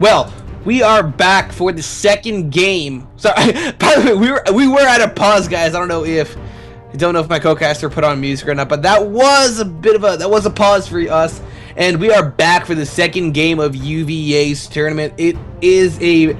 Well, we are back for the second game. Sorry, by the way, we were at a pause, guys. I don't know if my co-caster put on music or not, but that was a pause for us, and we are back for the second game of UVA's tournament. It is a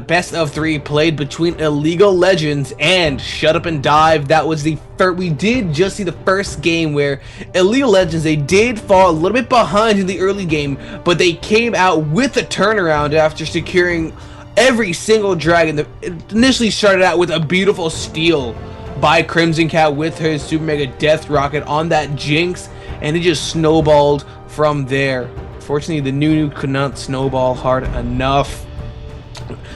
best of 3 played between Illegal Legends and Shut Up and Dive. That was the first. We did just see the first game where Illegal Legends, they did fall a little bit behind in the early game, but they came out with a turnaround after securing every single dragon. It initially started out with a beautiful steal by Crimson Cat with his Super Mega Death Rocket on that Jinx, and it just snowballed from there. Fortunately, the new could not snowball hard enough.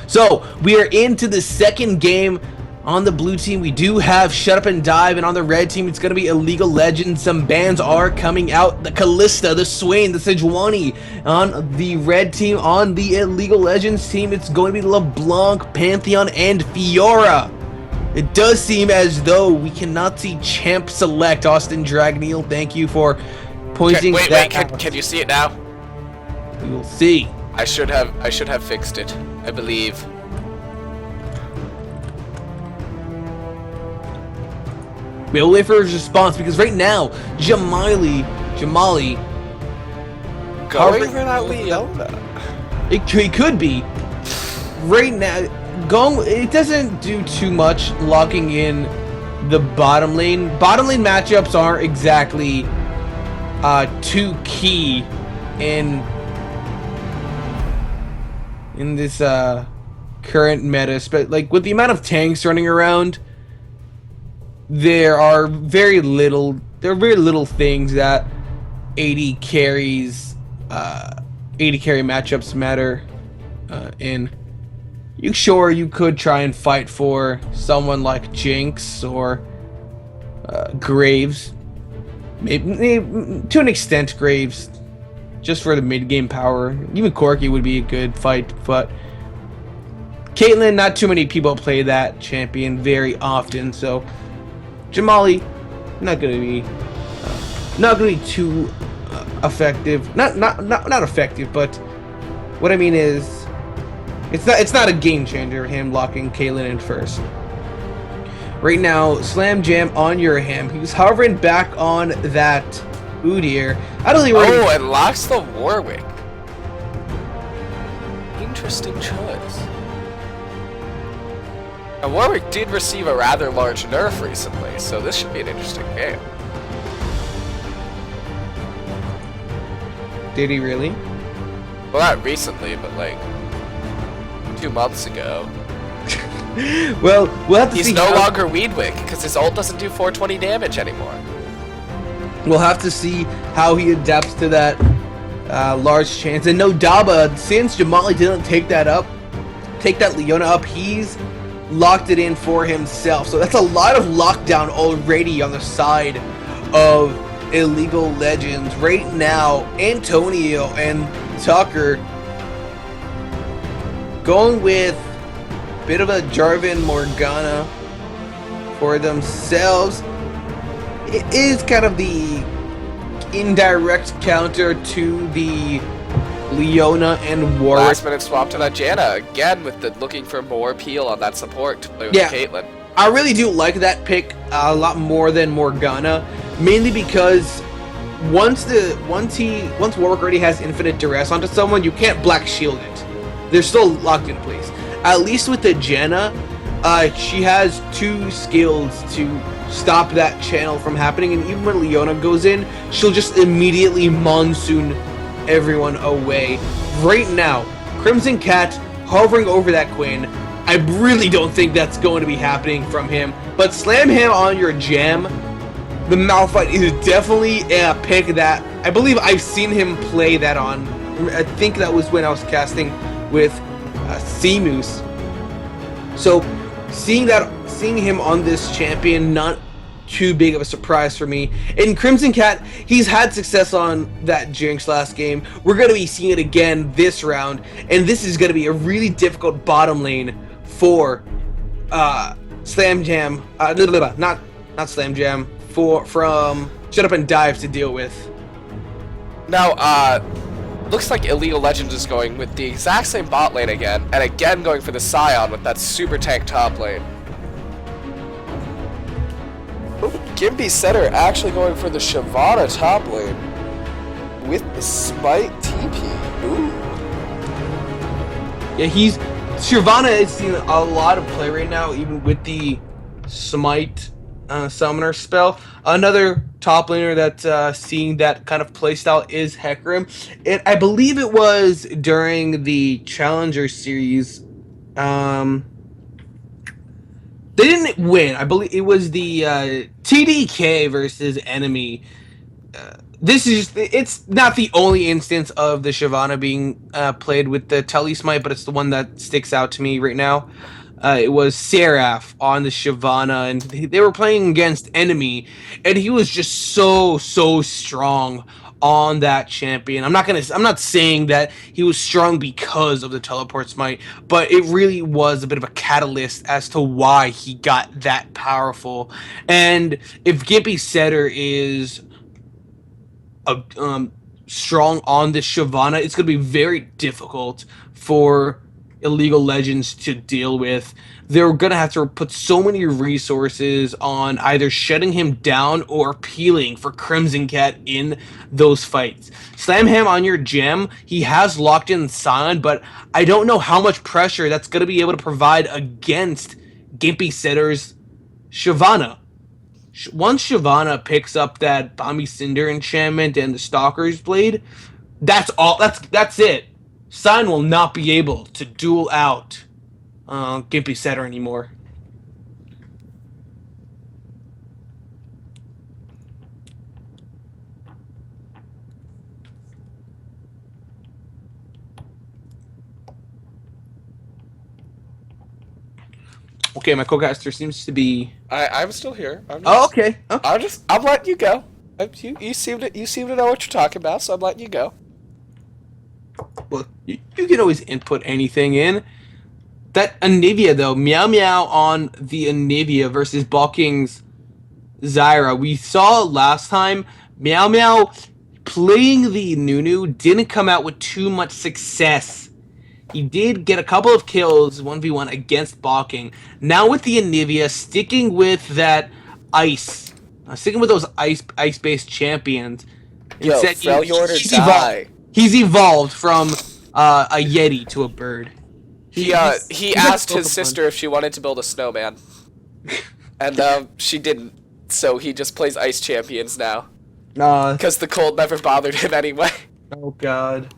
So we are into the second game. On the blue team, we do have Shut Up and Dive, and on the red team, it's going to be Illegal Legends. Some bans are coming out: the Callista, the Swain, the Sejuani. On the red team, on the Illegal Legends team, it's going to be LeBlanc, Pantheon, and Fiora. It does seem as though we cannot see Champ select. Austin Dragneel, thank you for pointing that out. Can you see it now? We will see. I should have fixed it, I believe. We'll wait for his response, because right now, Jamali going for that Leona. It could be. Right now, it doesn't do too much locking in the bottom lane. Bottom lane matchups aren't exactly too key in this current meta, but like with the amount of tanks running around, there are very little things that 80 carry matchups matter in. Sure, you could try and fight for someone like Jinx or Graves, maybe to an extent Graves, just for the mid-game power. Even Corki would be a good fight, but Caitlyn, not too many people play that champion very often, so Jamali, not gonna be too effective. Not effective, but what I mean is, it's not a game changer. Him locking Caitlyn in first. Right now, Slam Jam on your ham. He was hovering back on that Udyr. I don't think Oh, it locks the Warwick. Interesting choice. And Warwick did receive a rather large nerf recently, so this should be an interesting game. Did he really? Well, not recently, but like 2 months ago. Well, we'll have to see. He's no longer Weedwick, because his ult doesn't do 420 damage anymore. We'll have to see how he adapts to that large chance. And no Daba, since Jamali didn't take that Leona up, he's locked it in for himself. So that's a lot of lockdown already on the side of Illegal Legends. Right now, Antonio and Tucker going with a bit of a Jarvan Morgana for themselves. It is kind of the indirect counter to the Leona and Warwick. Last minute swap to that Janna again with the looking for more peel on that support to play with Caitlyn. I really do like that pick a lot more than Morgana, mainly because once Warwick already has infinite duress onto someone, you can't black shield it. They're still locked in place. At least with the Janna, she has 2 skills to stop that channel from happening, and even when Leona goes in, she'll just immediately monsoon everyone away. Right now, Crimson Cat hovering over that Queen. I really don't think that's going to be happening from him, but Slam Ham on your jam, the Malphite is definitely a pick that I believe I've seen him play that on. I think that was when I was casting with Seamoose. So seeing him on this champion, not too big of a surprise for me. And Crimson Cat, he's had success on that Jinx last game. We're going to be seeing it again this round, and this is going to be a really difficult bottom lane for Slam Jam, not Slam Jam, from Shut Up and Dive to deal with. Now, looks like Illegal Legends is going with the exact same bot lane again, and again going for the Scion with that super tank top lane. Ooh, Gimpy Setter actually going for the Shyvana top lane with the Smite TP. Ooh. Yeah, Shyvana is seeing a lot of play right now, even with the Smite summoner spell. Another top laner that's seeing that kind of playstyle is Hecarim. I believe it was during the Challenger Series. They didn't win. I believe it was the TDK versus Enemy. It's not the only instance of the Shyvana being played with the Telly Smite, but it's the one that sticks out to me right now. It was Seraph on the Shyvana, and they were playing against Enemy, and he was just so strong on that champion. I'm not saying that he was strong because of the teleport smite, but it really was a bit of a catalyst as to why he got that powerful. And if Gimpy Setter is strong on this Shyvana, it's going to be very difficult for Illegal Legends to deal with. They're going to have to put so many resources on either shutting him down or peeling for Crimson Cat in those fights. Slam him on your gem. He has locked in Sion, but I don't know how much pressure that's going to be able to provide against Gimpy Setter's Shyvana. Once Shyvana picks up that Bomby Cinder enchantment and the Stalker's Blade, that's all. That's it. Sion will not be able to duel out Gimpy Setter anymore. Okay, my co-caster seems to be. I'm still here. Okay. I'm letting you go. You seem to know what you're talking about, so I'm letting you go. Well, you can always input anything in. That Anivia, though, Meow Meow on the Anivia versus Balking's Zyra. We saw last time Meow Meow playing the Nunu didn't come out with too much success. He did get a couple of kills 1v1 against Balking. Now with the Anivia, sticking with that ice, sticking with those ice-based champions. Yo, Freljord or die. He's evolved from a Yeti to a bird. He asked his sister if she wanted to build a snowman, and she didn't. So he just plays ice champions now. Because the cold never bothered him anyway. Oh god.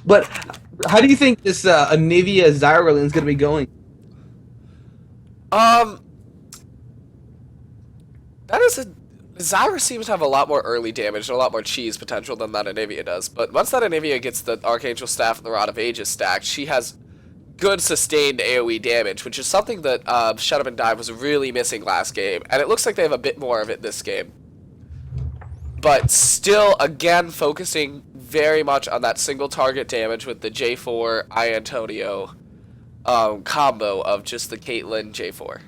But how do you think this Anivia Zyra lane is going to be going? Zyra seems to have a lot more early damage and a lot more cheese potential than that Anivia does. But once that Anivia gets the Archangel Staff and the Rod of Ages stacked, she has good sustained AoE damage, which is something that Shut Up and Dive was really missing last game. And it looks like they have a bit more of it this game. But still, again, focusing very much on that single target damage with the J4 Antonio combo of just the Caitlyn J4.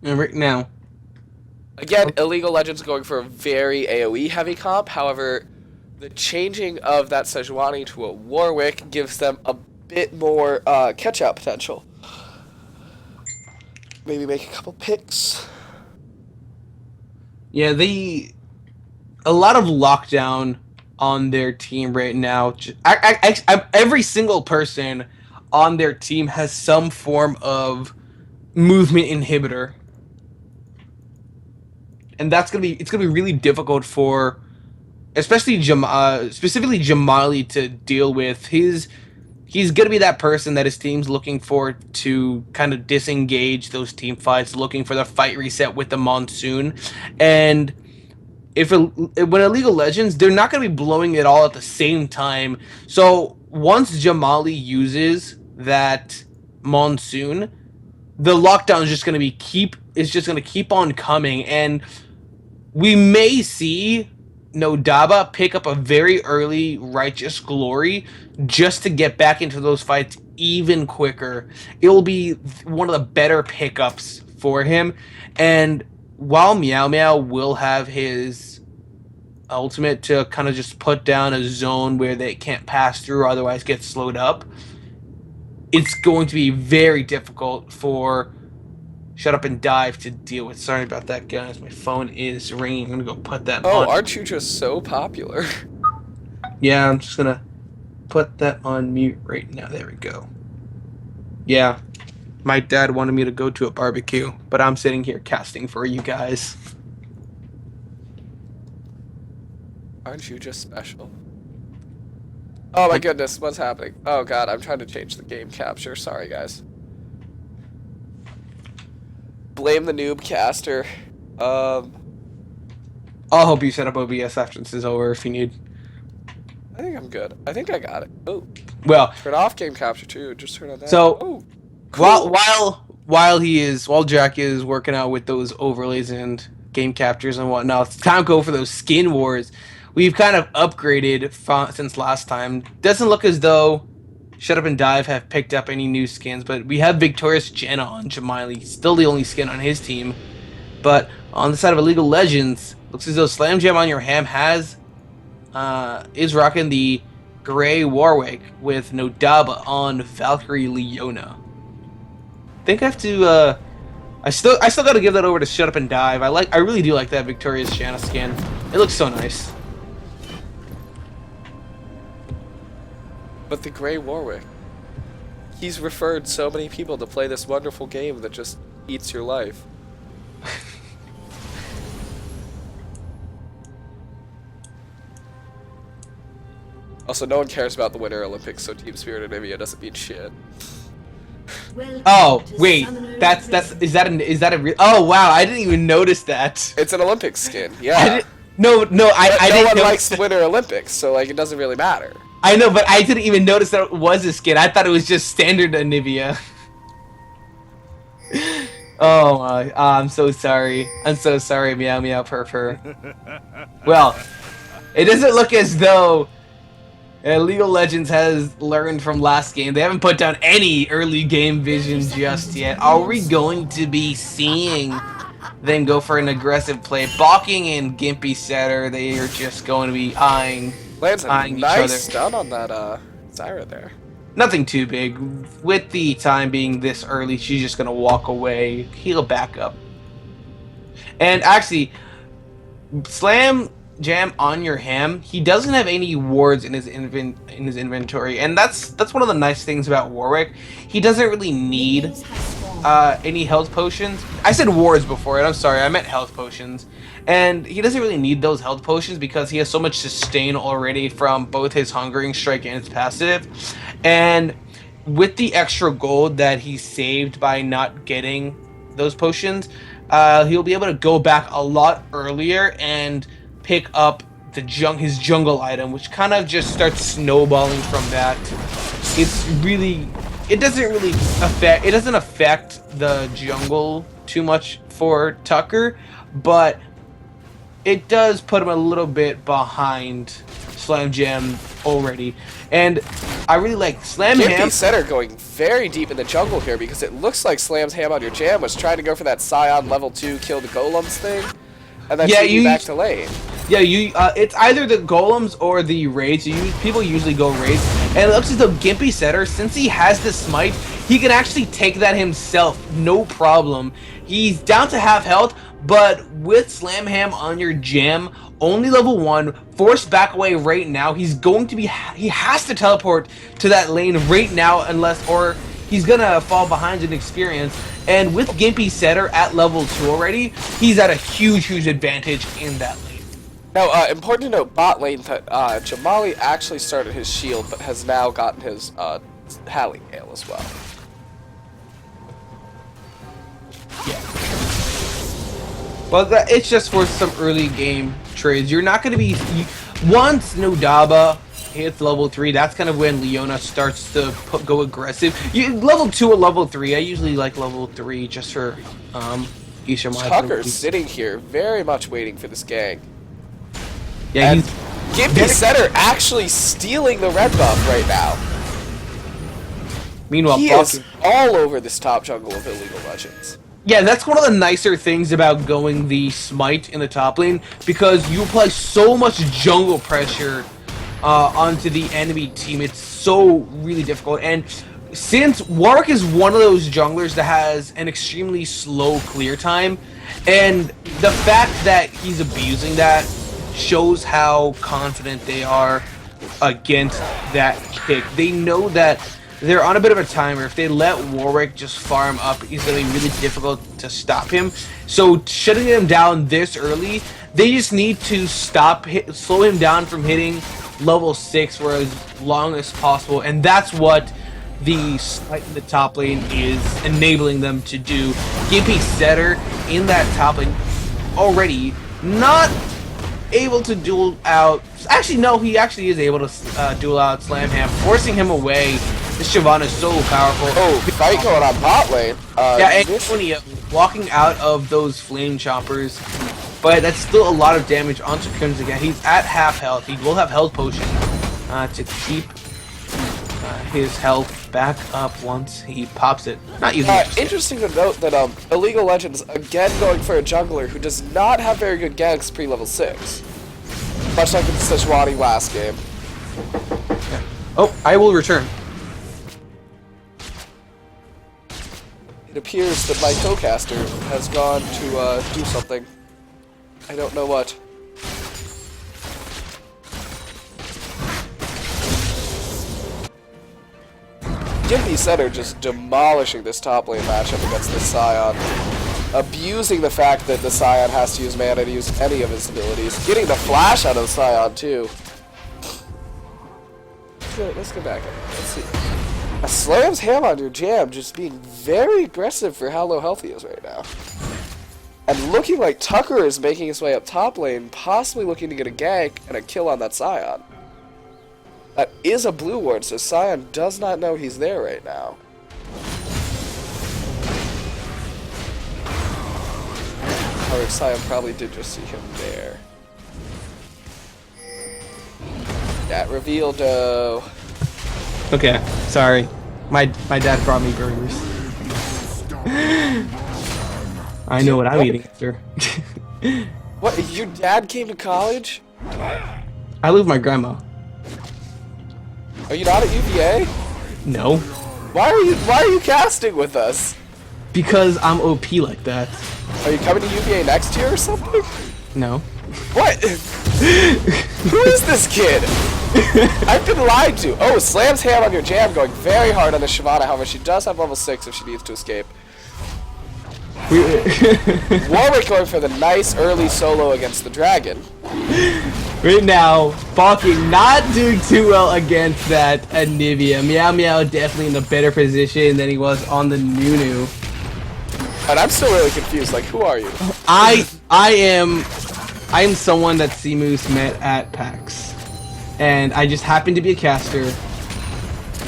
And right now, again, Illegal Legends going for a very AoE heavy comp. However, the changing of that Sejuani to a Warwick gives them a bit more catch-out potential. Maybe make a couple picks. Yeah, a lot of lockdown on their team right now. Every single person on their team has some form of movement inhibitor, and it's gonna be really difficult for, especially specifically Jamali to deal with. He's gonna be that person that his team's looking for to kind of disengage those team fights, looking for the fight reset with the Monsoon. And when Illegal Legends, they're not gonna be blowing it all at the same time. So once Jamali uses that Monsoon, the lockdown is just gonna keep on coming, and we may see Nodaba pick up a very early Righteous Glory just to get back into those fights even quicker. It'll be one of the better pickups for him. And while Meow Meow will have his ultimate to kind of just put down a zone where they can't pass through, or otherwise get slowed up, it's going to be very difficult for Shut Up and Dive to deal with. Sorry about that, guys. My phone is ringing. I'm gonna go put that on. Oh, aren't you just so popular? Yeah, I'm just gonna put that on mute right now. There we go. Yeah, my dad wanted me to go to a barbecue, but I'm sitting here casting for you guys. Aren't you just special? Oh my goodness, what's happening? Oh god, I'm trying to change the game capture. Sorry, guys. Blame the noob caster. I'll help you set up OBS after this is over if you need. I think I'm good. I think I got it. Oh. Well, Turn off game capture too. Just turn on that. So, oh, cool. while Jack is working out with those overlays and game captures and whatnot, it's time to go for those skin wars. We've kind of upgraded since last time. Doesn't look as though Shut Up and Dive have picked up any new skins, but we have Victorious Jenna on Jamali, still the only skin on his team. But on the side of Illegal Legends, looks as though Slam Jam on Your Ham is rocking the Gray Warwick with Nodaba on Valkyrie Leona. I think I have to. I still got to give that over to Shut Up and Dive. I really do like that Victorious Jenna skin. It looks so nice. But the Gray Warwick. He's referred so many people to play this wonderful game that just eats your life. Also, no one cares about the Winter Olympics, so Team Spirit and Nivea doesn't mean shit. Oh wait, is that a real? Oh wow, I didn't even notice that. It's an Olympics skin, yeah. No But one likes the Winter Olympics, so like it doesn't really matter. I know, but I didn't even notice that it was a skin. I thought it was just standard Nivea. Oh my, I'm so sorry. I'm so sorry, Meow Meow Purr. Well, it doesn't look as though League of Legends has learned from last game. They haven't put down any early game vision just yet. Are we going to be seeing them go for an aggressive play? Balking and Gimpy Setter, they are just going to be eyeing Lands a each nice other. stun on that Zyra there. Nothing too big. With the time being this early, she's just going to walk away, heal back up. And actually, Slam Jam on Your Ham, he doesn't have any wards in his inventory, and that's one of the nice things about Warwick. He doesn't really need any health potions. I said wards before, and I'm sorry, I meant health potions. And he doesn't really need those health potions because he has so much sustain already from both his Hungering Strike and his passive. And with the extra gold that he saved by not getting those potions, he'll be able to go back a lot earlier and pick up his jungle item, which kind of just starts snowballing from that. It doesn't affect the jungle too much for Tucker, but it does put him a little bit behind Slam Jam already. And I really like Slam Ham. Gimpy Setter going very deep in the jungle here because it looks like Slam's Ham on Your Jam was trying to go for that Scion level 2 kill the golems thing, and then take you back to lane. Yeah, it's either the golems or the raids. People usually go raids, and it looks as though Gimpy Setter, since he has the smite, he can actually take that himself, no problem. He's down to half health, but with Slam Ham on Your Jam, only level 1, forced back away right now, he has to teleport to that lane right now or he's gonna fall behind in experience. And with Gimpy Setter at level 2 already, he's at a huge advantage in that lane. Now, important to note, bot lane, that Jamali actually started his shield, but has now gotten his Hallie Gale as well. Yeah. Well, it's just for some early game trades. You're not going to be... Once Nodaba hits level 3, that's kind of when Leona starts to go aggressive. Level 2 or level 3. I usually like level 3 just for Isha. Tucker's sitting here very much waiting for this gang. Yeah, and Gimpy Setter actually stealing the red buff right now. Meanwhile, he is all over this top jungle of Illegal Legends. Yeah, that's one of the nicer things about going the smite in the top lane, because you apply so much jungle pressure onto the enemy team. It's so really difficult. And since Warwick is one of those junglers that has an extremely slow clear time, and the fact that he's abusing that shows how confident they are against that pick. They know that they're on a bit of a timer. If they let Warwick just farm up, it's going to be really difficult to stop him. So shutting him down this early, they just need to slow him down from hitting level 6 for as long as possible. And that's what the smite in the top lane is enabling them to do. Gimpy Setter in that top lane already not able to duel out. Actually, no, he actually is able to duel out Slamham, forcing him away. This Shyvana is so powerful. Oh, fight going on bot lane. Yeah, and Antonio walking out of those flame choppers, but that's still a lot of damage onto Crimson. Again, he's at half health. He will have health potion to keep his health back up once he pops it. Not using it. Interesting to note that Illegal Legends again going for a jungler who does not have very good ganks pre-level 6. Much like in the SUAD last game. Yeah. Oh, I will return. It appears that my co-caster has gone to do something. I don't know what. Gimpy Setter just demolishing this top lane matchup against the Scion. Abusing the fact that the Scion has to use mana to use any of his abilities. Getting the flash out of the Scion too. Let's go back. Let's see. A slams ham on your jam, just being very aggressive for how low health he is right now. And looking like Tucker is making his way up top lane, possibly looking to get a gank and a kill on that Scion. That is a blue ward, so Scion does not know he's there right now. However, Scion probably did just see him there. That reveal, though. Okay, sorry. My dad brought me burgers. I know what I'm eating after. What? Your dad came to college? I live with my grandma. Are you not at UVA? No. Why are you casting with us? Because I'm OP like that. Are you coming to UVA next year or something? No. What? Who is this kid? I've been lied to. Oh, slams ham on your jam, going very hard on the Shyvana. However, she does have level 6 if she needs to escape. Warwick going for the nice early solo against the dragon. Right now, Balking not doing too well against that Anivia. Meow Meow definitely in a better position than he was on the Nunu. And I'm still really confused. Like, who are you? I am someone that Seamoose met at PAX. And I just happened to be a caster.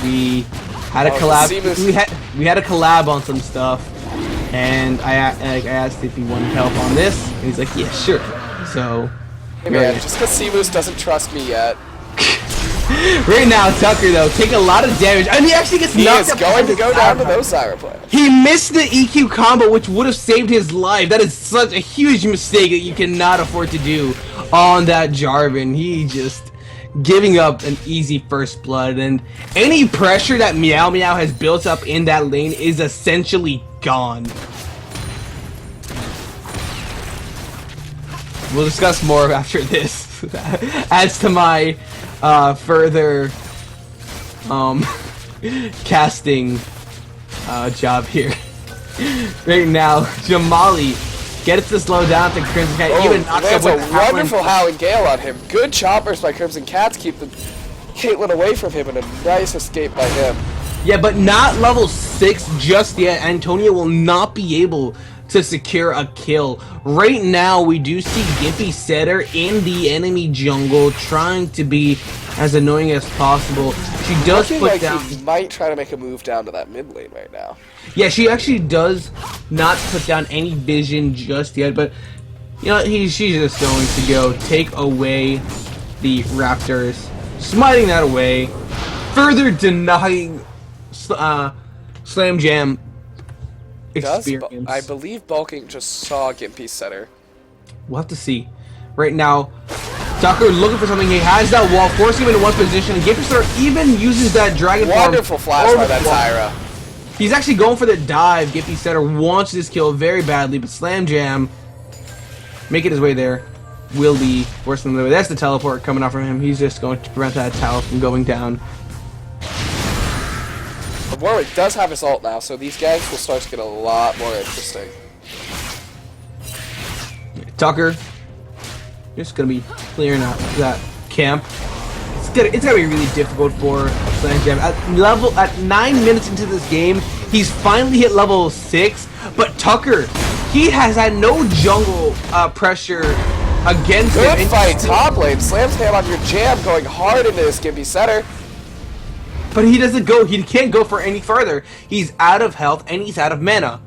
We had a collab. We had a collab on some stuff, and I asked if he wanted help on this, and he's like, "Yeah, sure." So, hey man, just because Seamoose doesn't trust me yet. Right now, Tucker though taking a lot of damage, and he actually gets knocked up. He is going to go down to those Zyra plants. He missed the EQ combo, which would have saved his life. That is such a huge mistake that you cannot afford to do on that Jarvan. He just giving up an easy first blood, and any pressure that Meow Meow has built up in that lane is essentially gone. We'll discuss more after this. Adds to my further casting job here. Right now, Jamali gets to slow down to Crimson Cat. Even knocks up with a wonderful Howling Gale on him. Good choppers by Crimson Cat to keep the Caitlyn away from him, and a nice escape by him. Yeah, but not level 6 just yet. Antonio will not be able to secure a kill. Right now, we do see Gimpy Setter in the enemy jungle trying to be as annoying as possible. She does Looking put like down... he might try to make a move down to that mid lane right now. Yeah, she actually does not put down any vision just yet, but you know, she's just going to go take away the Raptors, smiting that away, further denying Slam Jam experience. I believe Bulking just saw Gimpy center. We'll have to see. Right now, Tucker looking for something. He has that wall, forcing him into one position. And Gimpy even uses that dragon form. Wonderful flash by that Tyra. He's actually going for the dive. Gimpy Center wants this kill very badly, but Slam Jam making his way there will be forcing him away. That's the teleport coming off from him. He's just going to prevent that tower from going down. But Warwick does have his ult now, so these ganks will start to get a lot more interesting. Tucker just gonna be clearing out that camp. It's gonna be really difficult for Slam Jam. At 9 minutes into this game, he's finally hit level 6. But Tucker, he has had no jungle pressure against him. Good fight, top lane. Slams Ham on your jam, going hard into this Gimpy center. But he doesn't go. He can't go for any further. He's out of health and he's out of mana.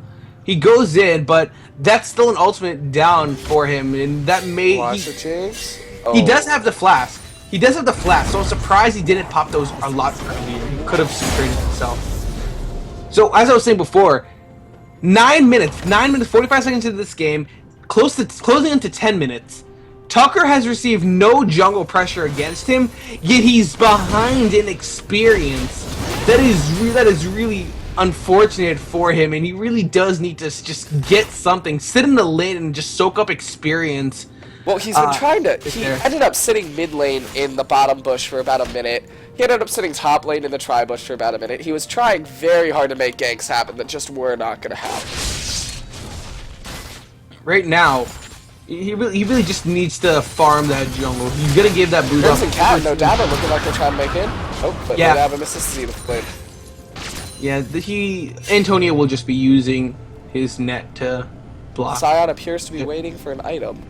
He goes in, but that's still an ultimate down for him, and that may. Watch the Jinx. He does have the flask. He does have the flask, so I'm surprised he didn't pop those a lot earlier. He could have separated himself. So as I was saying before, 9 minutes, 45 seconds into this game, closing into 10 minutes. Tucker has received no jungle pressure against him, yet he's behind in experience. That is really unfortunate for him, and he really does need to just get something, sit in the lane, and just soak up experience. Well, he's been trying to. He ended up sitting mid lane in the bottom bush for about a minute. He ended up sitting top lane in the tri bush for about a minute. He was trying very hard to make ganks happen that just were not going to happen. Right now, he really just needs to farm that jungle. He's gonna give that boot up. Crimson Cat, no Dabba looking like they're trying to make in. Oh, but yeah. no Dabba misses the Zenith Blade. Yeah, Antonio will just be using his net to block. Scion appears to be waiting for an item.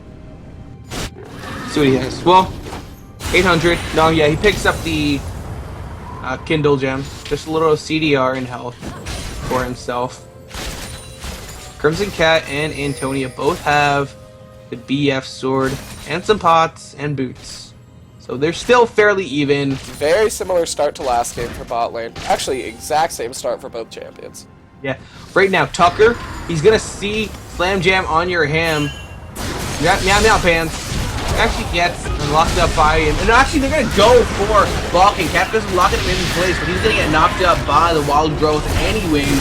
See what he has. Well, 800. No, yeah, he picks up the Kindle gem. Just a little CDR in health for himself. Crimson Cat and Antonia both have the BF sword and some pots and boots. So they're still fairly even. Very similar start to last game for bot lane. Actually, exact same start for both champions. Yeah. Right now, Tucker, he's going to see Slam Jam on your ham. Meow meow pants. Actually gets locked up by him. And actually, they're going to go for blocking. Cat doesn't lock him in place, but he's going to get knocked up by the wild growth anyways.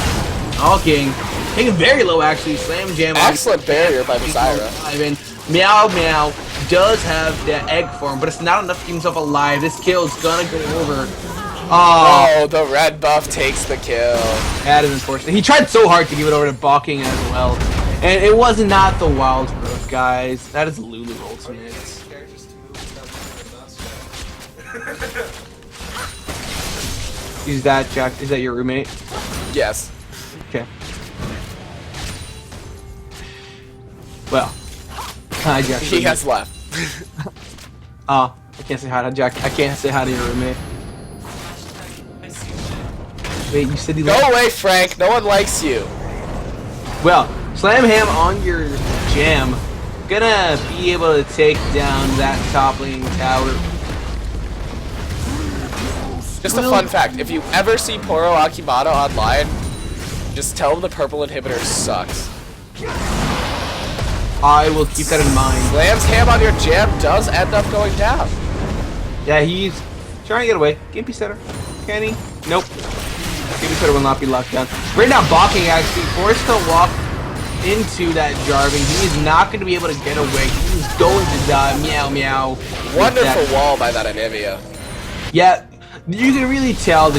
Hawking. Taking very low, actually. Slam Jam. Excellent barrier by Desira. And Meow Meow does have the egg form, but it's not enough to keep himself alive. This kill is going to go over. Oh, the red buff takes the kill. That is unfortunate. He tried so hard to give it over to Balking as well. And it was not the wild growth, guys. That is Lulu ultimate. Is that Jack? Is that your roommate? Yes. Okay. Well, hi Jack. He has left. I can't say hi to Jack. I can't say hi to your roommate. Wait, you said he left? Go away, Frank. No one likes you. Well, Slam Ham on your jam. Gonna be able to take down that top lane tower. Just a fun fact, if you ever see Poro Akimata online, just tell him the purple inhibitor sucks. I will keep that in mind. Slams Ham on your jam does end up going down. Yeah, he's trying to get away. Gimpy Setter. Can he? Nope. Gimpy Setter will not be locked down. Right now, Balking actually forced to walk into that Jarvan. He is not going to be able to get away. He's going to die. Meow, meow. Wonderful wall by that Anivia. Yeah, you can really tell the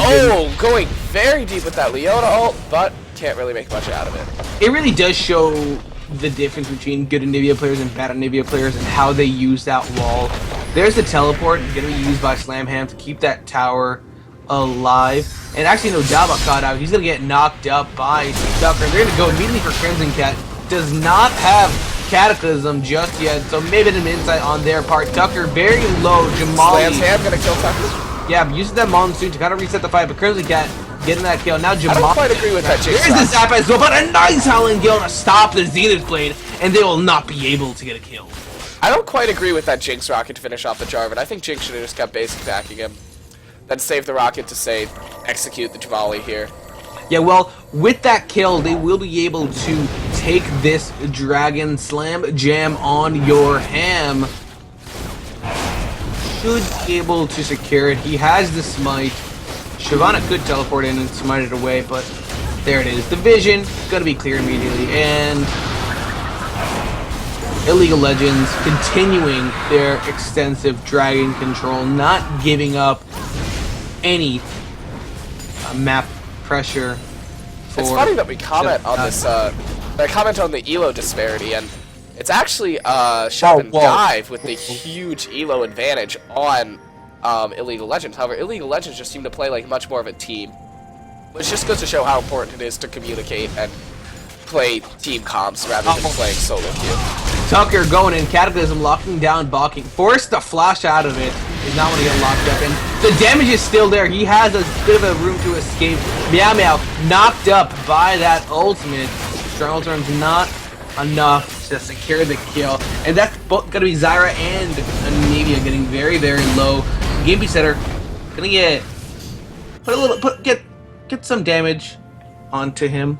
going very deep with that Leona ult, but can't really make much out of it. It really does show the difference between good Anivia players and bad Anivia players and how they use that wall. There's the teleport going to be used by Slam Ham to keep that tower alive. And actually, no, Dabba caught out. He's going to get knocked up by Tucker. They're going to go immediately for Crimson Cat. Does not have Cataclysm just yet, so maybe an insight on their part. Tucker very low. Jamali. Slams Ham going to kill Tucker? Yeah, using that monsoon to kind of reset the fight, but Crimson Cat getting that kill. Now Jamal. I don't quite agree with that Jinx. There's the zap as well, but a nice Howling Gale to stop the Zenith Blade, and they will not be able to get a kill. I don't quite agree with that Jinx rocket to finish off the Jarvan. I think Jinx should have just kept basic backing him. Then save the rocket to, say, execute the Javali here. Yeah, well, with that kill, they will be able to take this Dragon Slam Jam on your ham. Should be able to secure it. He has the smite. Shyvana could teleport in and smite it away, but there it is. The vision gonna be clear immediately, and Illegal Legends continuing their extensive dragon control, not giving up any map pressure. It's funny that we comment on this. I comment on the elo disparity, and it's actually Shove and Dive with the huge elo advantage on Illegal Legends. However, Illegal Legends just seem to play like much more of a team, which just goes to show how important it is to communicate and play team comps rather than playing solo queue. Tucker going in, Cataclysm locking down, balking, forced the flash out of it. He's not going to get locked up, and the damage is still there. He has a bit of a room to escape. Meow Meow knocked up by that ultimate. Strong Ultimate's not enough to secure the kill, and that's both going to be Zyra and Anivia getting very, very low. Game Setter gonna get get some damage onto him.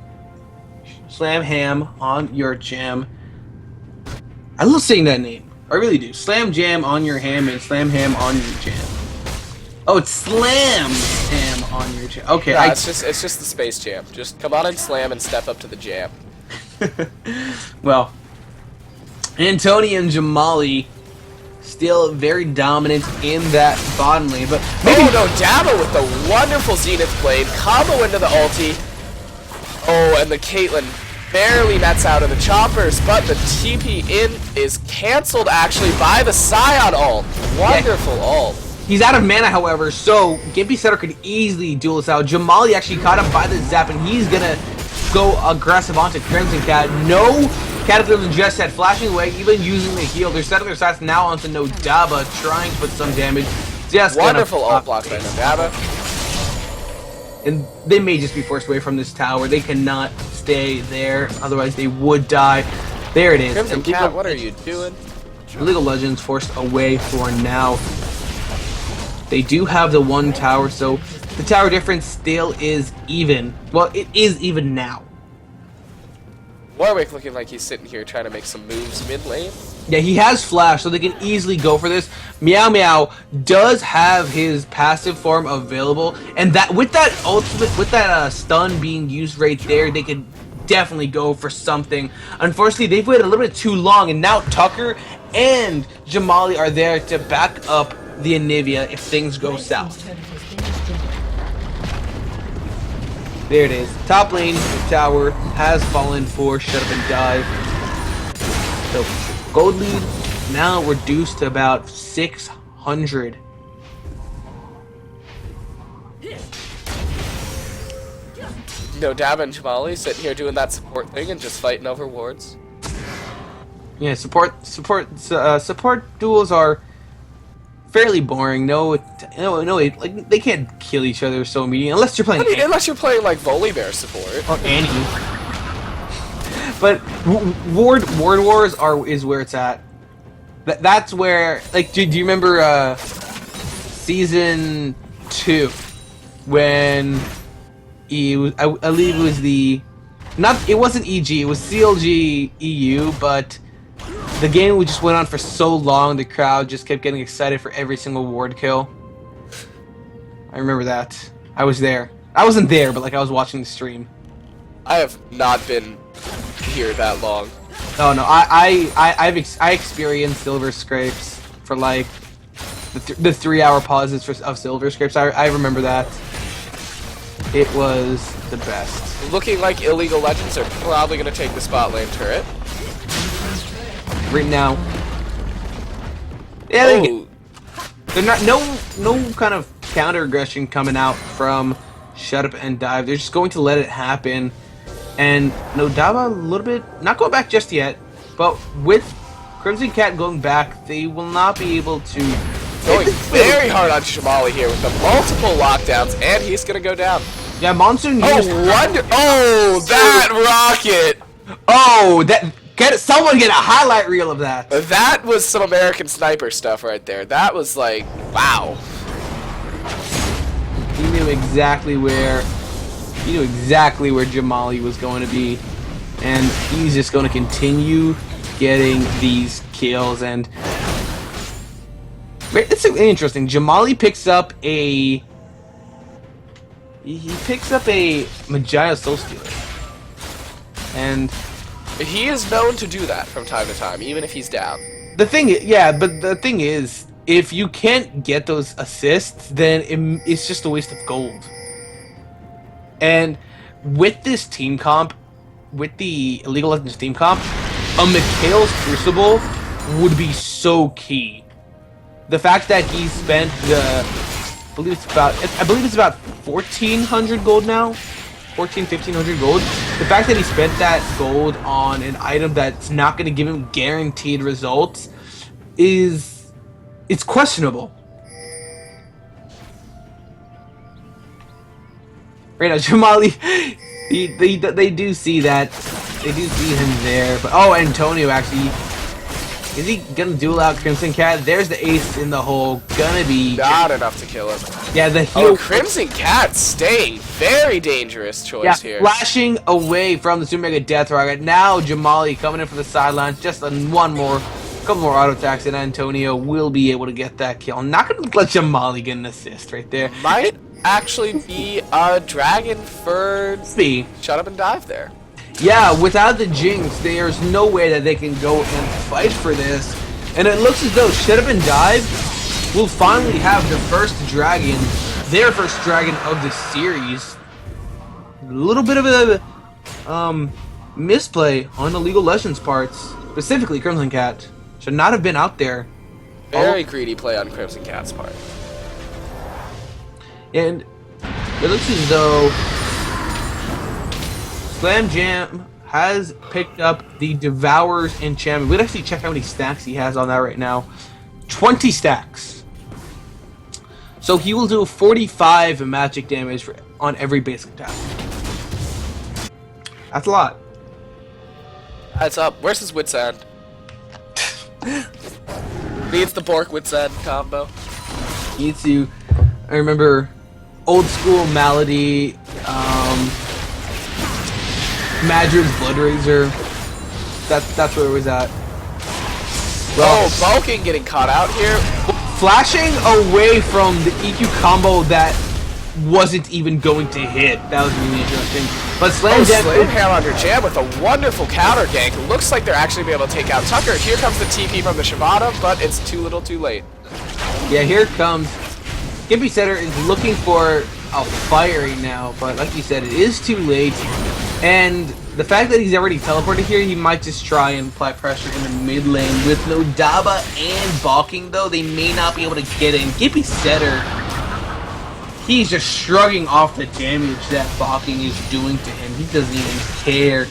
Slam ham on your jam. I love saying that name. I really do. Slam jam on your ham and slam ham on your jam. Oh, it's slam ham on your jam. Okay, nah, it's just the space jam. Just come on and slam and step up to the jam. Well, Antoni and Jamali still very dominant in that bottom lane, but maybe no, Dabo with the wonderful Zenith Blade, combo into the ulti. Oh, and the Caitlyn barely nets out of the choppers, but the TP in is cancelled actually by the Scion ult. Wonderful ult. He's out of mana, however, so Gimpy Setter could easily duel this out. Jamali actually caught up by the zap, and he's gonna go aggressive onto Crimson Cat. No Cataclysm just said flashing away, even using the heal. They're setting their sights now onto Nodaba, trying to put some damage. Just wonderful ult block by Nodaba. And they may just be forced away from this tower. They cannot stay there, otherwise they would die. There it is. Crimson Cat, what are you doing? Illegal Legends forced away for now. They do have the one tower, so the tower difference still is even. Well, it is even now. Warwick looking like he's sitting here trying to make some moves mid lane. Yeah, he has flash, so they can easily go for this. Meow Meow does have his passive form available, and that with that ultimate, with that stun being used right there, they could definitely go for something. Unfortunately, they've waited a little bit too long, and now Tucker and Jamali are there to back up the Anivia if things go south. There it is. Top lane tower has fallen for Shut Up and Dive. So gold lead now reduced to about 600. No, Dab and Jamali sitting here doing that support thing and just fighting over wards. Yeah, support duels are fairly boring. No, like they can't kill each other so immediately unless you're playing. I mean, unless you're playing like Volibear support or Annie. But ward wars is where it's at. That's where, like, do you remember season 2 when I believe it was it wasn't EG, it was CLG EU, but the game just went on for so long, the crowd just kept getting excited for every single ward kill. I remember that. I was there. I wasn't there, but like I was watching the stream. I have not been here that long. Oh no, I experienced silver scrapes for like the 3-hour pauses of silver scrapes. I remember that. It was the best. Looking like Illegal Legends are probably going to take the spot lane turret. Right now. Yeah, they're not no kind of counter aggression coming out from Shut Up and Dive. They're just going to let it happen. And Nodaba a little bit not going back just yet, but with Crimson Cat going back, they will not be able to going very hard on Jamali here with the multiple lockdowns, and he's gonna go down. Yeah, Monsoon used that rocket! Oh, someone get a highlight reel of that. That was some American Sniper stuff right there. That was like, wow. He knew exactly where He knew exactly where Jamali was going to be, and he's just going to continue getting these kills. And it's interesting. Jamali picks up a Magina Soul Stealer, and he is known to do that from time to time, even if he's down. the thing is, if you can't get those assists, then it's just a waste of gold. And with this team comp, with the League of Legends team comp, a Mikhail's Crucible would be so key. The fact that he spent I believe it's about 1,400 gold now, 1,500 gold. The fact that he spent that gold on an item that's not going to give him guaranteed results it's questionable. Right now, Jamali, they do see that. They do see him there. But, oh, Antonio actually. Is he gonna duel out Crimson Cat? There's the ace in the hole. Gonna be. Not enough to kill him. Yeah, the heal. Oh, Crimson Cat staying. Very dangerous choice here. Flashing away from the Super Mega Death Rocket. Now, Jamali coming in from the sidelines. Just couple more auto attacks, and Antonio will be able to get that kill. I'm not gonna let Jamali get an assist right there. Might actually be a dragon for shut up and dive there. Yeah, without the Jinx, there's no way that they can go and fight for this. And it looks as though Shut Up and Dive will finally have the first dragon, their first dragon of the series. A little bit of a misplay on the League of Legends parts, specifically Crimson Cat. Should not have been out there. Very greedy play on Crimson Cat's part. And it looks as though Slam Jam has picked up the Devourer's enchantment. We'd actually check how many stacks he has on that right now. 20 stacks. So he will do 45 magic damage on every basic attack. That's a lot. That's up. Where's his Wits End? Needs the Bork Wits End combo. Needs to. I remember old school Malady. Madrid's Blood Razor. That's where it was at. Well, Vulcan getting caught out here. Flashing away from the EQ combo that wasn't even going to hit. That was really interesting. But Slam under Jam with a wonderful counter gank. Looks like they're actually be able to take out Tucker. Here comes the TP from the Shavana, but it's too little too late. Yeah, here it comes. Gimpy Setter is looking for a fight right now, but like you said, it is too late. And the fact that he's already teleported here, he might just try and apply pressure in the mid lane. With no Daba and balking, though, they may not be able to get in. Gimpy Setter, he's just shrugging off the damage that balking is doing to him. He doesn't even care.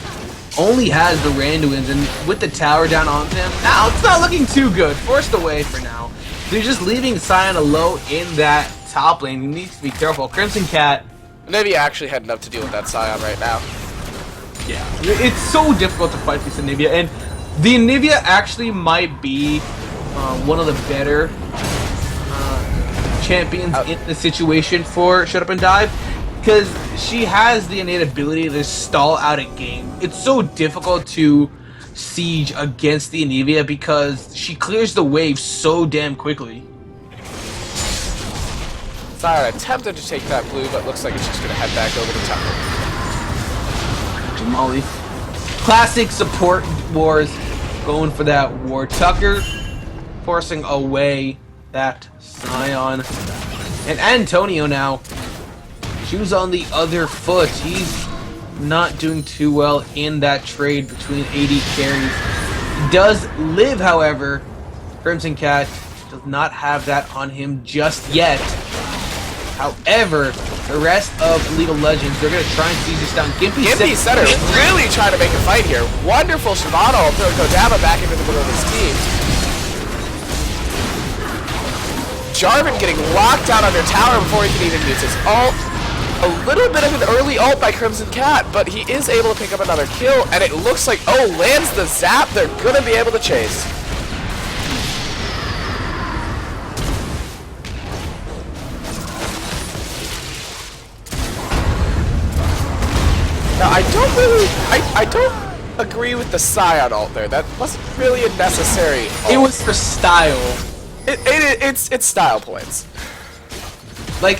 Only has the Randuins, and with the tower down on him, now it's not looking too good. Forced away for now. They're just leaving Sion alone in that top lane. He needs to be careful. Crimson Cat. Maybe actually had enough to deal with that Sion right now. Yeah, it's so difficult to fight this Anivia, and the Anivia actually might be one of the better champions in the situation for Shut Up and Dive, because she has the innate ability to stall out a game. It's so difficult to siege against the Anivia because she clears the wave so damn quickly. Sion attempted to take that blue, but looks like it's just going to head back over to Tucker. Jamali. Classic support wars, going for that war. Tucker forcing away that Sion. And Antonio now, shoes on the other foot. He's not doing too well in that trade between AD carries. He does live, however. Crimson Cat does not have that on him just yet. However, the rest of League of Legends, they're going to try and seize this down. Gimpy Setter really trying to make a fight here. Wonderful Shavana will throw Kodama back into the middle of his team. Jarvan getting locked out under tower before he can even use his ult. A little bit of an early ult by Crimson Cat, but he is able to pick up another kill, and it looks like, oh, lands the zap. They're going to be able to chase. Now, I don't agree with the Scion ult there. That wasn't really a necessary ult. It was for style. It's style points. Like,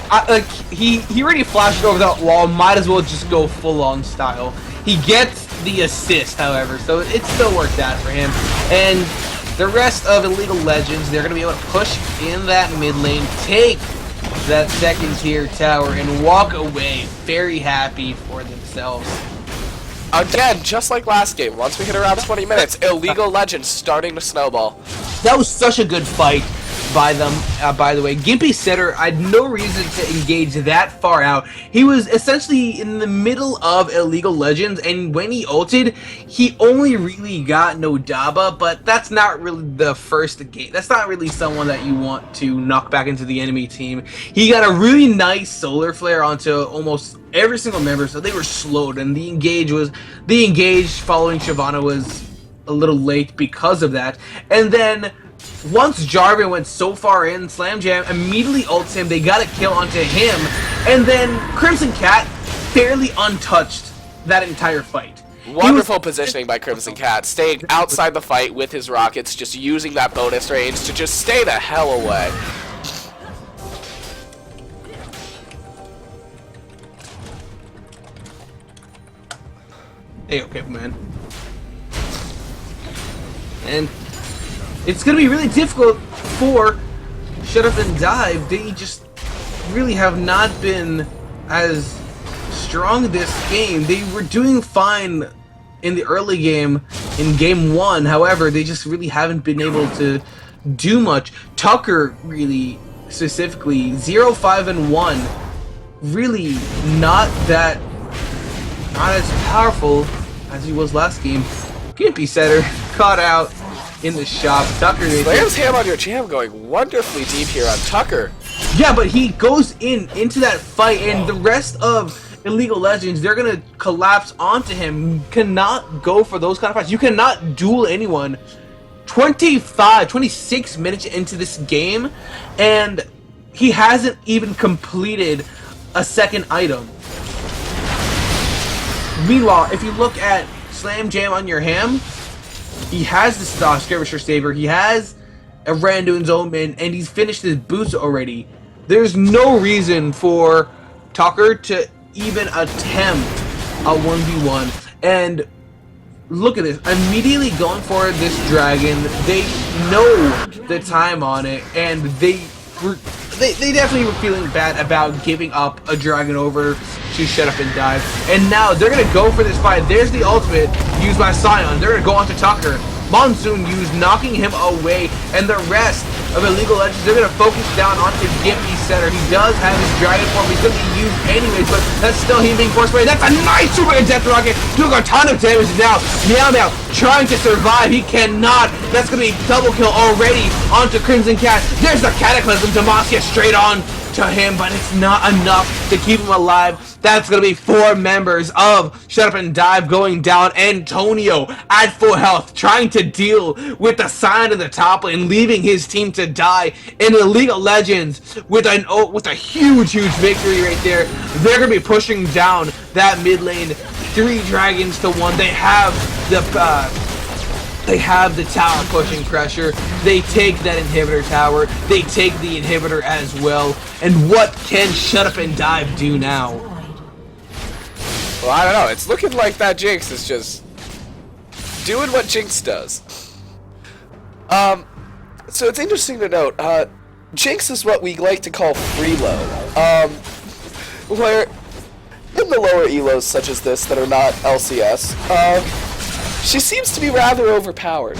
he already flashed over that wall, might as well just go full-on style. He gets the assist, however, so it still worked out for him. And the rest of Illegal Legends, they're going to be able to push in that mid lane, take that second tier tower, and walk away very happy for themselves. Again, just like last game, once we hit around 20 minutes, Illegal Legends starting to snowball. That was such a good fight by them, by the way. Gimpy Setter had no reason to engage that far out. He was essentially in the middle of Illegal Legends, and when he ulted, he only really got Nodaba, but that's not really the first game. That's not really someone that you want to knock back into the enemy team. He got a really nice solar flare onto almost every single member, so they were slowed, and the engage following Shyvana was a little late because of that. And then once Jarvan went so far in, Slam Jam immediately ults him, they got a kill onto him, and then Crimson Cat fairly untouched that entire fight. Wonderful positioning by Crimson Cat, staying outside the fight with his rockets, just using that bonus range to just stay the hell away. Hey, okay, man. And it's going to be really difficult for Shut Up and Dive. They just really have not been as strong this game. They were doing fine in the early game, in game 1. However, they just really haven't been able to do much. Tucker, really, specifically, 0-5-1. Really not as powerful as he was last game. Gimpy Setter caught out in the shop. Tucker Slams ham on your jam going wonderfully deep here on Tucker. Yeah, but he goes into that fight, and the rest of Illegal Legends, they're gonna collapse onto him. You cannot go for those kind of fights. You cannot duel anyone. 26 minutes into this game, and he hasn't even completed a second item. Meanwhile, if you look at Slam Jam on your ham, he has the Skirmisher Saber, he has a Randuin's Omen, and he's finished his boots already. There's no reason for Tucker to even attempt a 1v1. And look at this, immediately going for this dragon. They know the time on it, and they definitely were feeling bad about giving up a dragon over to Shut Up and Dive. And now they're going to go for this fight. There's the ultimate used by Scion. They're going to go on to Tucker. Monsoon used, knocking him away. And the rest of Illegal Legends, they're going to focus down onto Gimpy Setter. He does have his dragon form. He's going to be used anyways, but that's still him being forced away. That's a nice super death rocket. Doing a ton of damage now. Meow trying to survive. He cannot. That's going to be double kill already onto Crimson Cat. There's the Cataclysm. Demacia straight on to him, but it's not enough to keep him alive. That's going to be 4 members of Shut Up and Dive going down. Antonio at full health, trying to deal with the Scion in the top lane, leaving his team to die. In Illegal Legends, with a huge victory right there, they're going to be pushing down that mid lane 3 dragons to 1. They have the tower pushing pressure. They take that inhibitor tower. They take the inhibitor as well. And what can Shut Up and Dive do now? Well, I don't know. It's looking like that Jinx is just doing what Jinx does. So it's interesting to note, Jinx is what we like to call freeload. Where in the lower elos such as this that are not LCS, she seems to be rather overpowered.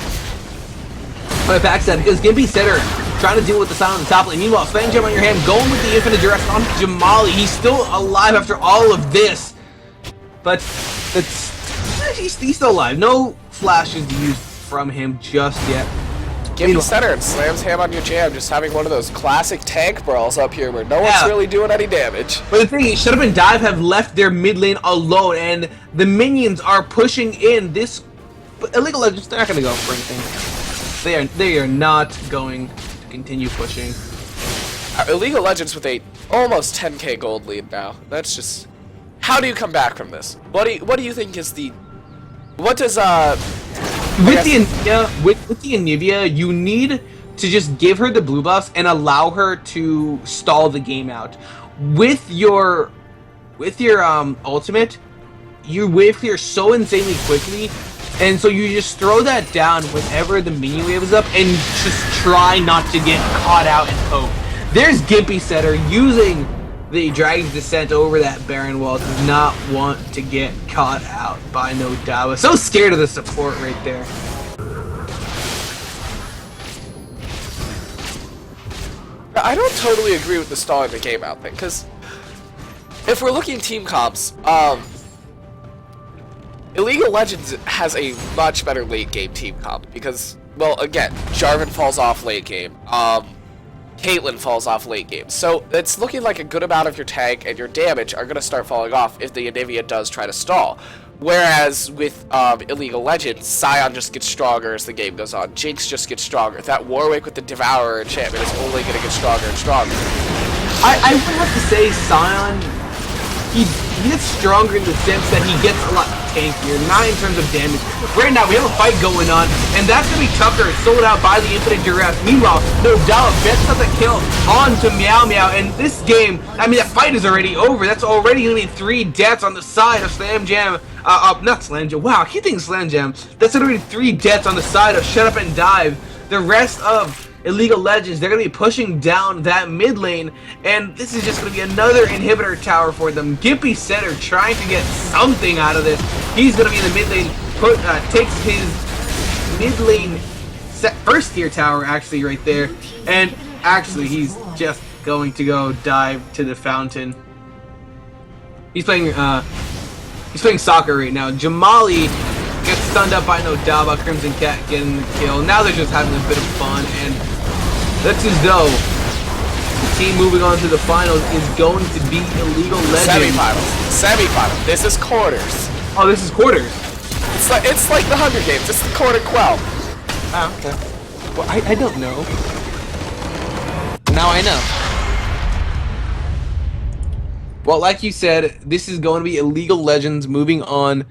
My backstab, because Gimpy Setter trying to deal with the Scion on the top lane. Meanwhile, Slam Jam on your hand, going with the infinite duress on Jamali. He's still alive after all of this. But he's still alive. No flashes used from him just yet. Gimpy Setter and slams ham on your jam, just having one of those classic tank brawls up here where no one's really doing any damage. But the thing is, Shut Up and Dive have left their mid lane alone, and the minions are pushing in. This Illegal Legends, they're not going to go for anything. They are not going to continue pushing. Illegal Legends with a almost 10k gold lead now. That's just how do you come back from this? What do you think is the... What does, With the Anivia, you need to just give her the blue buffs and allow her to stall the game out. With your ultimate, you wave clear so insanely quickly, and so you just throw that down whenever the minion wave is up and just try not to get caught out and poke. There's Gimpy Setter using the Dragon's Descent over that Baron wall, does not want to get caught out by no Dawa. So scared of the support right there. I don't totally agree with the stalling the game out thing, because if we're looking team comps, Illegal Legends has a much better late game team comp, because, well, again, Jarvan falls off late game, Caitlyn falls off late game, so it's looking like a good amount of your tank and your damage are going to start falling off if the Anivia does try to stall. Whereas with Illegal Legends, Sion just gets stronger as the game goes on. Jinx just gets stronger. That Warwick with the Devourer enchantment is only going to get stronger and stronger. I would have to say Sion, he gets stronger in the sense that he gets a lot tankier, not in terms of damage. Right now, we have a fight going on, and that's going to be Tucker sold out by the Infinite Duress. Meanwhile, no doubt, Beth got the kill onto Meow Meow, and this game, I mean, that fight is already over. That's already going to be 3 deaths on the side of Slam Jam. Not Slam Jam. Wow, I keep thinking Slam Jam. That's already 3 deaths on the side of Shut Up and Dive. The rest of Illegal Legends, they're going to be pushing down that mid lane, and this is just going to be another inhibitor tower for them. Gimpy Setter trying to get something out of this. He's going to be in the mid lane, takes his mid lane first tier tower actually right there, and actually he's just going to go dive to the fountain. He's playing soccer right now. Jamali gets stunned up by no Daba, Crimson Cat getting the kill. Now they're just having a bit of fun, and looks as though the team moving on to the finals is going to be Illegal Legends. Semifinals. This is quarters. Oh, this is quarters. It's like the Hunger Games. It's the quarter quell. Oh, okay. Well, I don't know. Now I know. Well, like you said, this is going to be Illegal Legends moving on